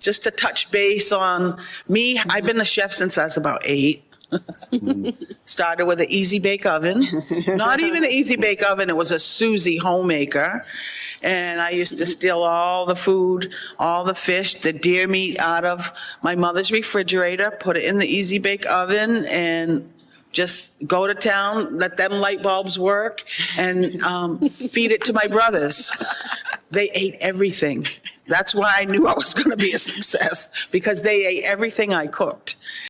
just to touch base on me. I've been a chef since I was about 8. Started with an easy bake oven, not even an easy bake oven. It was a Susie homemaker. And I used to steal all the food, all the fish, the deer meat out of my mother's refrigerator, put it in the easy bake oven, and just go to town, let them light bulbs work, and feed it to my brothers. They ate everything. That's why I knew I was going to be a success, because they ate everything I cooked.